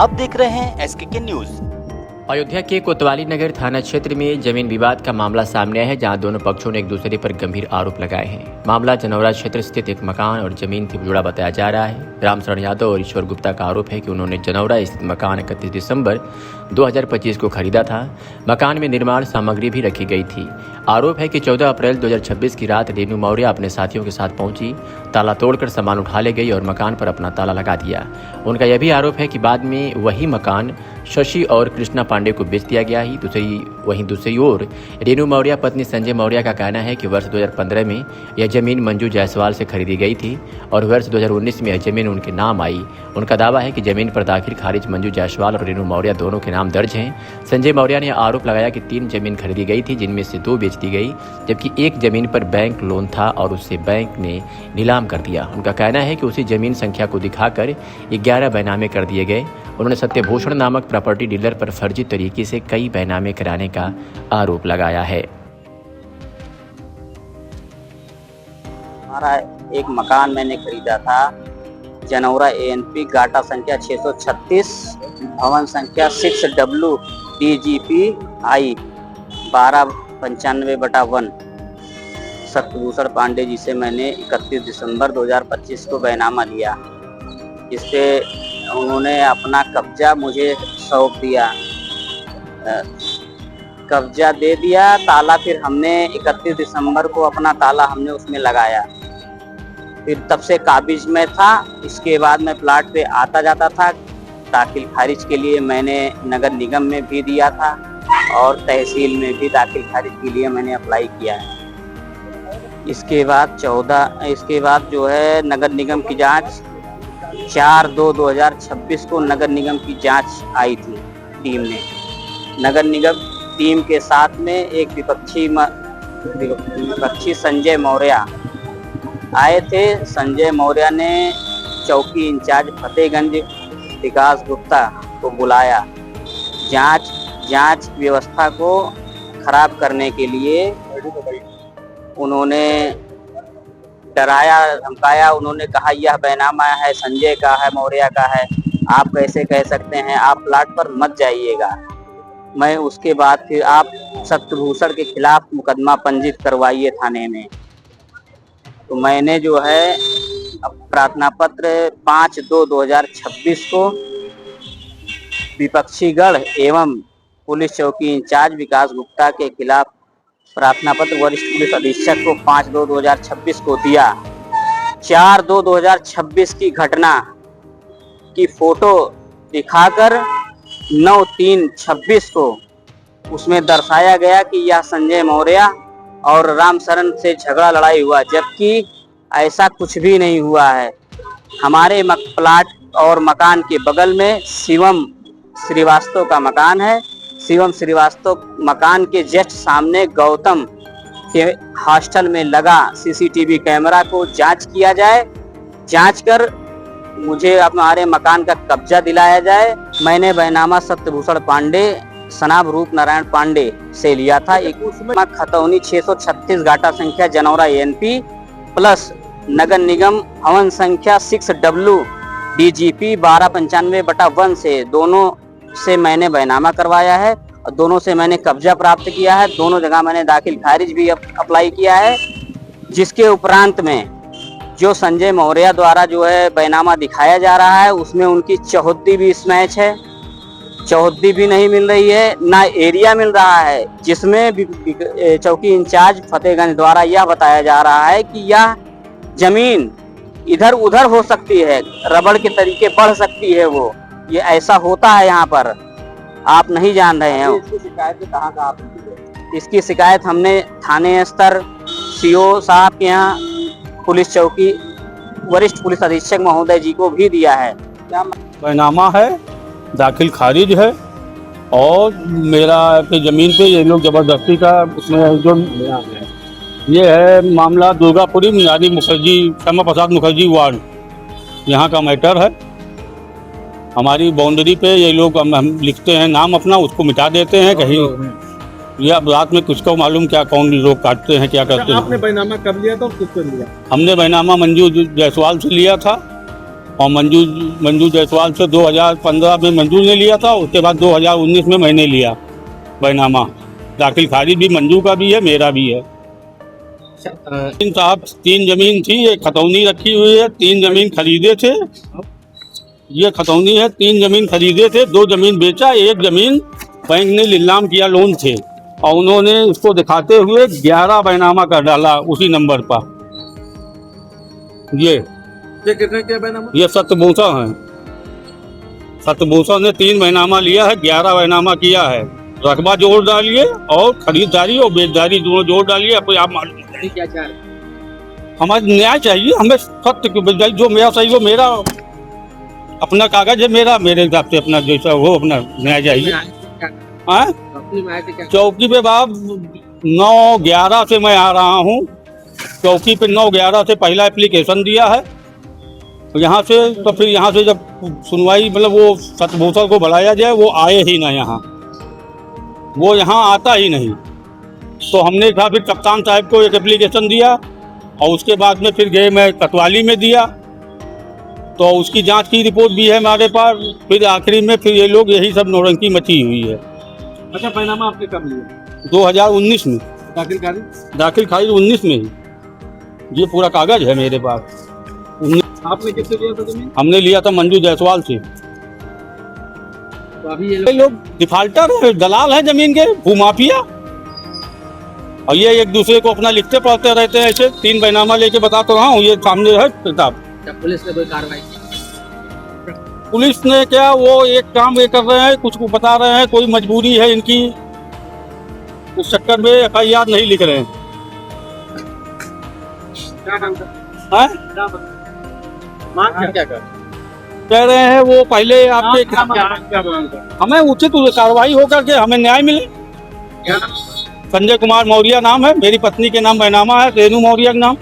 आप देख रहे हैं SKK न्यूज। अयोध्या के कोतवाली नगर थाना क्षेत्र में जमीन विवाद का मामला सामने आया है, जहां दोनों पक्षों ने एक दूसरे पर गंभीर आरोप लगाए हैं। मामला जनौरा क्षेत्र स्थित एक मकान और जमीन से जुड़ा बताया जा रहा है। रामशरण यादव और ईश्वर गुप्ता का आरोप है कि उन्होंने जनौरा स्थित मकान 31 दिसंबर 2025 को खरीदा था। मकान में निर्माण सामग्री भी रखी गई थी। आरोप है कि 14 अप्रैल 2026 की रात रेनू मौर्य अपने साथियों के साथ पहुंची, ताला तोड़कर सामान उठा ले गई और मकान पर अपना ताला लगा दिया। उनका यह भी आरोप है कि बाद में वही मकान शशि और कृष्णा पांडे को बेच दिया गया। दूसरी ओर रेनू मौर्य पत्नी संजय मौर्य का कहना है कि वर्ष 2015 में यह जमीन मंजू जायसवाल से खरीदी गई थी और वर्ष 2019 में यह जमीन उनके नाम आई। उनका दावा है कि जमीन पर दाखिल खारिज मंजू जायसवाल और रेनू मौर्य दोनों के नाम दर्ज हैं। संजय मौर्य ने आरोप लगाया कि 3 जमीन खरीदी गई थी, जिनमें से 2 बेच दी गई, जबकि एक जमीन पर बैंक लोन था और उसे बैंक ने नीलाम कर दिया। उनका कहना है कि उसी जमीन संख्या को दिखाकर 11 बैनामे कर दिए गए। उन्होंने सत्यभूषण नामक प्रॉपर्टी डीलर पर फर्जी तरीके से कई बैनामे कराने का आरोप लगाया है। हमारा एक मकान मैंने खरीदा था जनौरा ANP गाटा संख्या 636, भवन संख्या 6WDGPI 1295/1। सत्यभूषण पांडे जी से मैंने 31 दिसंबर 2025 को बैनामा लिया। इस पे उन्होंने अपना कब्जा मुझे सौंप दिया, कब्जा दे दिया। ताला फिर हमने 31 दिसंबर को अपना ताला हमने उसमें लगाया। फिर तब से काबिज में था। इसके बाद मैं प्लाट पे आता जाता था। दाखिल खारिज के लिए मैंने नगर निगम में भी दिया था और तहसील में भी दाखिल खारिज के लिए मैंने अप्लाई किया है। इसके बाद जो है नगर निगम की जांच 4/2/2026 को नगर निगम की जांच आई थी टीम ने। नगर निगम टीम के साथ में एक विपक्षी संजय मौर्य आए थे। संजय मौर्य ने चौकी इंचार्ज फतेहगंज विकास गुप्ता को बुलाया। जांच व्यवस्था को खराब करने के लिए उन्होंने डराया धमकाया। उन्होंने कहा यह बैनामा है, संजय का है, मौर्य का है, आप कैसे कह सकते हैं, आप प्लाट पर मत जाइएगा। मैं उसके बाद फिर आप सत्यभूषण के खिलाफ मुकदमा पंजीत करवाइए थाने में। तो मैंने जो है प्रार्थना पत्र 5/2/2026 को विपक्षी गढ़ एवं पुलिस चौकी इंचार्ज विकास गुप्ता के खिलाफ प्रार्थना पत्र वरिष्ठ पुलिस अधीक्षक को 5/2/2026 को दिया। 4/2/2026 की घटना की फोटो दिखाकर 9/3/26 को उसमें दर्शाया गया कि यह संजय मौर्य और रामशरण से झगड़ा लड़ाई हुआ, जबकि ऐसा कुछ भी नहीं हुआ है। हमारे प्लाट और मकान के बगल में शिवम श्रीवास्तव का मकान है। शिवम श्रीवास्तव मकान के जस्ट सामने गौतम के हॉस्टल में लगा CCTV कैमरा को जांच किया जाए। जांच कर मुझे हमारे मकान का कब्जा दिलाया जाए। मैंने बैनामा सत्यभूषण पांडे सनाब रूप नारायण पांडे से लिया था। एक खतौनी 636 गाटा संख्या जनौरा ANP प्लस नगर निगम भवन संख्या 6WDGP 1295/1 से दोनों से मैंने बैनामा करवाया है और दोनों से मैंने कब्जा प्राप्त किया है। दोनों जगह मैंने दाखिल खारिज भी अप्लाई किया है। जिसके उपरांत में जो संजय मौर्य द्वारा जो है बैनामा दिखाया जा रहा है, उसमें उनकी चौहद्दी भी इस मैच है। चौहद्दी भी नहीं मिल रही है, ना एरिया मिल रहा है, जिसमें चौकी इंचार्ज फतेहगंज द्वारा यह बताया जा रहा है कि यह जमीन इधर उधर हो सकती है, रबड़ के तरीके बढ़ सकती है। वो ये ऐसा होता है यहाँ पर, आप नहीं जान रहे हैं। इसकी शिकायत कहाँ का? इसकी शिकायत हमने थाने स्तर CO साहब के यहाँ, पुलिस चौकी वरिष्ठ पुलिस अधीक्षक महोदय जी को भी दिया है। बैनामा है, दाखिल खारिज है और मेरा जमीन पे ये लोग जबरदस्ती का उसमें जो ये है मामला दुर्गापुरी यानी मुखर्जी श्यामा प्रसाद मुखर्जी वार्ड, यहाँ का मैटर है। हमारी बाउंड्री पे ये लोग हम लिखते हैं नाम अपना, उसको मिटा देते हैं कहीं, या रात में कुछ को मालूम क्या कौन लोग काटते हैं क्या करते हैं। आपने बैनामा कब लिया था और किससे लिया? हमने बैनामा मंजू जायसवाल से लिया था और मंजू जायसवाल से 2015 में मंजू ने लिया था, उसके बाद 2019 में मैंने लिया बैनामा। दाखिल खारिज भी मंजू का भी है, मेरा भी है। साहब 3 जमीन थी, एक खतौनी रखी हुई है, 3 जमीन खरीदे थे, ये खतौनी है, 3 जमीन खरीदे थे, 2 जमीन बेचा, 1 जमीन बैंक ने नीलाम किया लोन से, और उन्होंने उसको दिखाते हुए 11 बैनामा कर डाला उसी नंबर पर। ये कितने के बैनामा? ये सत्यभूषा है, सत्यभूषा ने 3 बैनामा लिया है, 11 बैनामा किया है। रकबा जोड़ डालिए और खरीदारी और बेचदारी दोनों जोड़ डालिए, आपको आप मालूम हो जाएगा। क्या चाह रहे? हमारे न्याय चाहिए, हमें सत्य की बेचदारी, जो मेरा सही हो, मेरा अपना कागज है, मेरा मेरे हिसाब से अपना जैसा हो अपना न्याय चाहिए। हाँ, चौकी पे बाब 9/11 से मैं आ रहा हूँ, चौकी पे 9/11 से पहला एप्लीकेशन दिया है यहाँ से, तो फिर यहाँ से जब सुनवाई मतलब वो सत्यभूषण को बुलाया जाए, वो आए ही ना यहाँ, वो यहाँ आता ही नहीं। तो हमने कहा फिर कप्तान साहब को एक एप्लीकेशन दिया, और उसके बाद में फिर गए मैं कोतवाली में दिया, तो उसकी जांच की रिपोर्ट भी है हमारे पास। फिर आखिरी में फिर ये लोग यही सब नौरंगी मची हुई है। अच्छा, बैनामा आपने कब लिया? 2019 में। दाखिल खारिज? दाखिल खारिज 19 में ही, ये पूरा कागज है मेरे पास। आपने किससे लिया था जमीन? हमने लिया था मंजू जायसवाल से। तो अभी ये लोग डिफाल्टर है, दलाल है जमीन के, भूमाफिया, और ये एक दूसरे को अपना लिखते पढ़ते रहते हैं। ऐसे 3 बैनामा लेके बता तो रहा हूँ, ये सामने है किताब। पुलिस ने कोई कार्रवाई की? पुलिस ने क्या, वो एक काम ये कर रहे हैं, कुछ को बता रहे हैं, कोई मजबूरी है इनकी, उस चक्कर में FIR नहीं लिख रहे हैं। क्या काम कर? हाँ? क्या कर? कह रहे हैं वो पहले आपके हमें उचित कार्रवाई होकर के हमें न्याय मिले। क्या? संजय कुमार मौर्य नाम है, मेरी पत्नी के नाम बैनामा है, रेनू मौर्य का नाम।